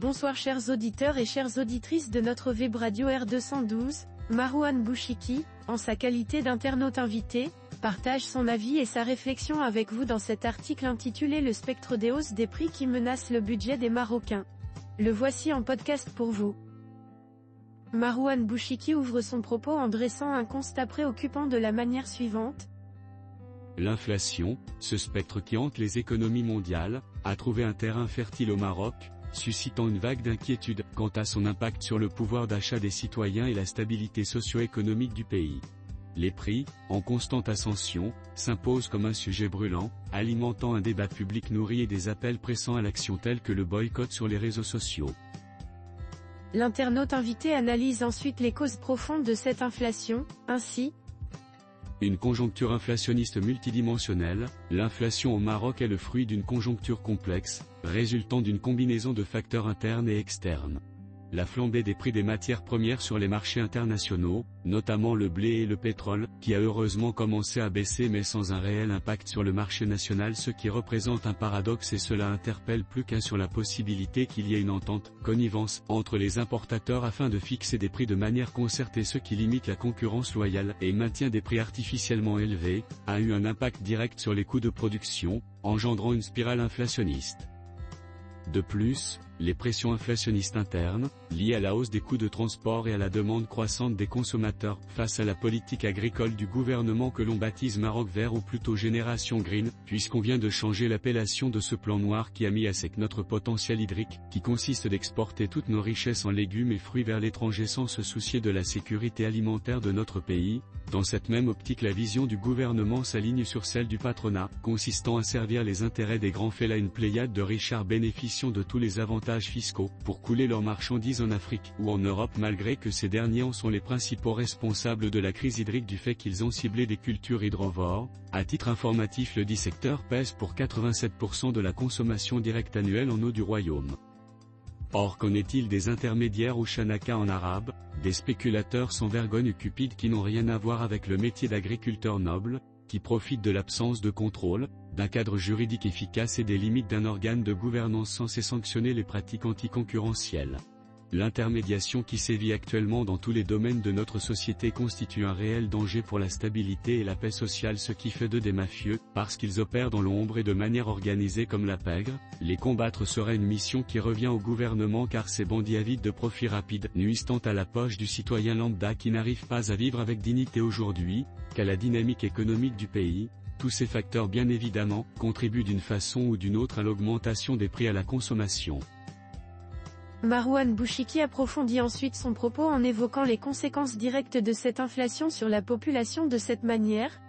Bonsoir chers auditeurs et chères auditrices de notre web radio R212, Marouane Bouchiki, en sa qualité d'internaute invité, partage son avis et sa réflexion avec vous dans cet article intitulé Le spectre des hausses des prix qui menacent le budget des Marocains. Le voici en podcast pour vous. Marouane Bouchiki ouvre son propos en dressant un constat préoccupant de la manière suivante. L'inflation, ce spectre qui hante les économies mondiales, a trouvé un terrain fertile au Maroc, suscitant une vague d'inquiétude quant à son impact sur le pouvoir d'achat des citoyens et la stabilité socio-économique du pays. Les prix, en constante ascension, s'imposent comme un sujet brûlant, alimentant un débat public nourri et des appels pressants à l'action tels que le boycott sur les réseaux sociaux. L'internaute invité analyse ensuite les causes profondes de cette inflation, ainsi. Une conjoncture inflationniste multidimensionnelle, l'inflation au Maroc est le fruit d'une conjoncture complexe, résultant d'une combinaison de facteurs internes et externes. La flambée des prix des matières premières sur les marchés internationaux, notamment le blé et le pétrole, qui a heureusement commencé à baisser mais sans un réel impact sur le marché national, ce qui représente un paradoxe, et cela interpelle plus qu'un sur la possibilité qu'il y ait une entente, connivence, entre les importateurs afin de fixer des prix de manière concertée, ce qui limite la concurrence loyale et maintient des prix artificiellement élevés, a eu un impact direct sur les coûts de production, engendrant une spirale inflationniste. De plus, les pressions inflationnistes internes, liées à la hausse des coûts de transport et à la demande croissante des consommateurs, face à la politique agricole du gouvernement que l'on baptise Maroc vert ou plutôt Génération Green, puisqu'on vient de changer l'appellation de ce plan noir qui a mis à sec notre potentiel hydrique, qui consiste d'exporter toutes nos richesses en légumes et fruits vers l'étranger sans se soucier de la sécurité alimentaire de notre pays. Dans cette même optique, la vision du gouvernement s'aligne sur celle du patronat, consistant à servir les intérêts des grands félins, une pléiade de richards bénéficiant de tous les avantages fiscaux, pour couler leurs marchandises en Afrique ou en Europe, malgré que ces derniers en sont les principaux responsables de la crise hydrique du fait qu'ils ont ciblé des cultures hydrovores. À titre informatif, le dit secteur pèse pour 87% de la consommation directe annuelle en eau du royaume. Or, qu'en est-il des intermédiaires ou chanaka en arabe, des spéculateurs sans vergogne cupides qui n'ont rien à voir avec le métier d'agriculteur noble, qui profitent de l'absence de contrôle, d'un cadre juridique efficace et des limites d'un organe de gouvernance censé sanctionner les pratiques anticoncurrentielles. L'intermédiation qui sévit actuellement dans tous les domaines de notre société constitue un réel danger pour la stabilité et la paix sociale, ce qui fait d'eux des mafieux, parce qu'ils opèrent dans l'ombre et de manière organisée comme la pègre. Les combattre serait une mission qui revient au gouvernement, car ces bandits avides de profits rapides nuisent tant à la poche du citoyen lambda qui n'arrive pas à vivre avec dignité aujourd'hui, qu'à la dynamique économique du pays. Tous ces facteurs bien évidemment contribuent d'une façon ou d'une autre à l'augmentation des prix à la consommation. Marouane Bouchiki approfondit ensuite son propos en évoquant les conséquences directes de cette inflation sur la population de cette manière.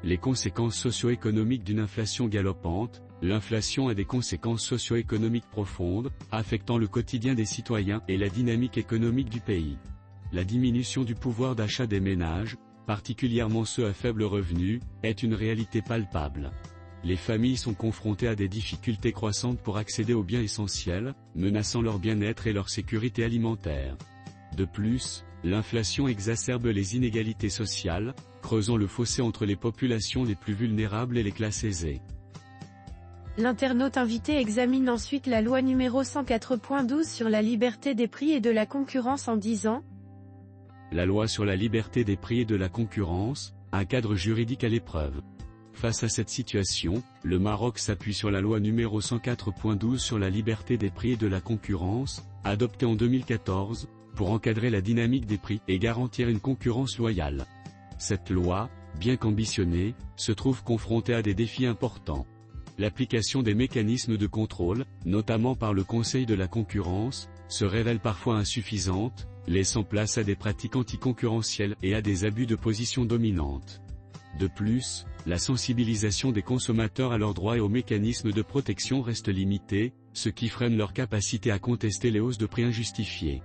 Les conséquences socio-économiques d'une inflation galopante. L'inflation a des conséquences socio-économiques profondes, affectant le quotidien des citoyens et la dynamique économique du pays. La diminution du pouvoir d'achat des ménages, particulièrement ceux à faible revenu, est une réalité palpable. Les familles sont confrontées à des difficultés croissantes pour accéder aux biens essentiels, menaçant leur bien-être et leur sécurité alimentaire. De plus, l'inflation exacerbe les inégalités sociales, creusant le fossé entre les populations les plus vulnérables et les classes aisées. L'internaute invité examine ensuite la loi numéro 104.12 sur la liberté des prix et de la concurrence en disant. La loi sur la liberté des prix et de la concurrence, un cadre juridique à l'épreuve. Face à cette situation, le Maroc s'appuie sur la loi numéro 104.12 sur la liberté des prix et de la concurrence, adoptée en 2014, pour encadrer la dynamique des prix et garantir une concurrence loyale. Cette loi, bien qu'ambitionnée, se trouve confrontée à des défis importants. L'application des mécanismes de contrôle, notamment par le Conseil de la concurrence, se révèle parfois insuffisante, laissant place à des pratiques anticoncurrentielles et à des abus de position dominante. De plus, la sensibilisation des consommateurs à leurs droits et aux mécanismes de protection reste limitée, ce qui freine leur capacité à contester les hausses de prix injustifiées.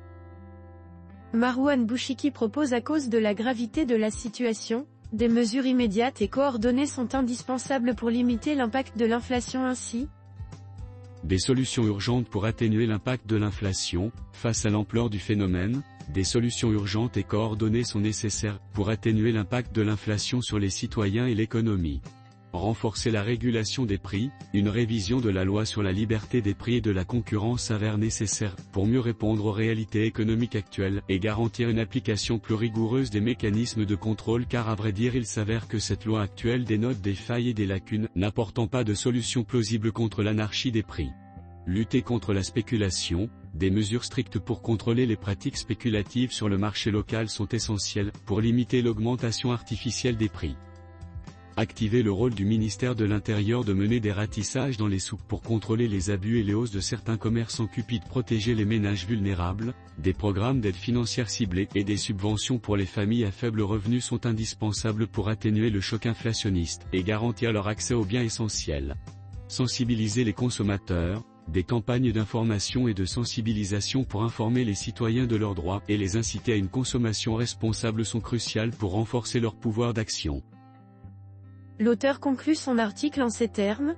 Marouane Bouchiki propose, à cause de la gravité de la situation, des mesures immédiates et coordonnées sont indispensables pour limiter l'impact de l'inflation ainsi. Des solutions urgentes pour atténuer l'impact de l'inflation, face à l'ampleur du phénomène. Des solutions urgentes et coordonnées sont nécessaires pour atténuer l'impact de l'inflation sur les citoyens et l'économie. Renforcer la régulation des prix, une révision de la loi sur la liberté des prix et de la concurrence s'avère nécessaire pour mieux répondre aux réalités économiques actuelles et garantir une application plus rigoureuse des mécanismes de contrôle car à vrai dire il s'avère que cette loi actuelle dénote des failles et des lacunes, n'apportant pas de solution plausible contre l'anarchie des prix. Lutter contre la spéculation, des mesures strictes pour contrôler les pratiques spéculatives sur le marché local sont essentielles pour limiter l'augmentation artificielle des prix. Activer le rôle du ministère de l'Intérieur de mener des ratissages dans les souks pour contrôler les abus et les hausses de certains commerçants cupides, protéger les ménages vulnérables, des programmes d'aide financière ciblés et des subventions pour les familles à faible revenu sont indispensables pour atténuer le choc inflationniste et garantir leur accès aux biens essentiels. Sensibiliser les consommateurs, des campagnes d'information et de sensibilisation pour informer les citoyens de leurs droits et les inciter à une consommation responsable sont cruciales pour renforcer leur pouvoir d'action. L'auteur conclut son article en ces termes.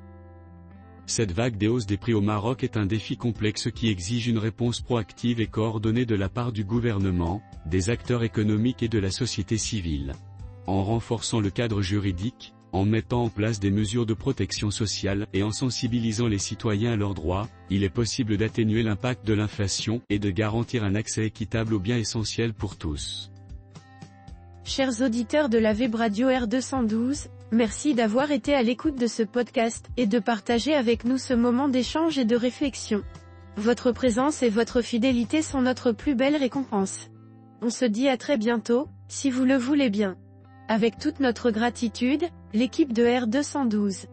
Cette vague des hausses des prix au Maroc est un défi complexe qui exige une réponse proactive et coordonnée de la part du gouvernement, des acteurs économiques et de la société civile. En renforçant le cadre juridique, en mettant en place des mesures de protection sociale et en sensibilisant les citoyens à leurs droits, il est possible d'atténuer l'impact de l'inflation et de garantir un accès équitable aux biens essentiels pour tous. Chers auditeurs de la Web Radio R212, merci d'avoir été à l'écoute de ce podcast et de partager avec nous ce moment d'échange et de réflexion. Votre présence et votre fidélité sont notre plus belle récompense. On se dit à très bientôt, si vous le voulez bien. Avec toute notre gratitude, l'équipe de R212.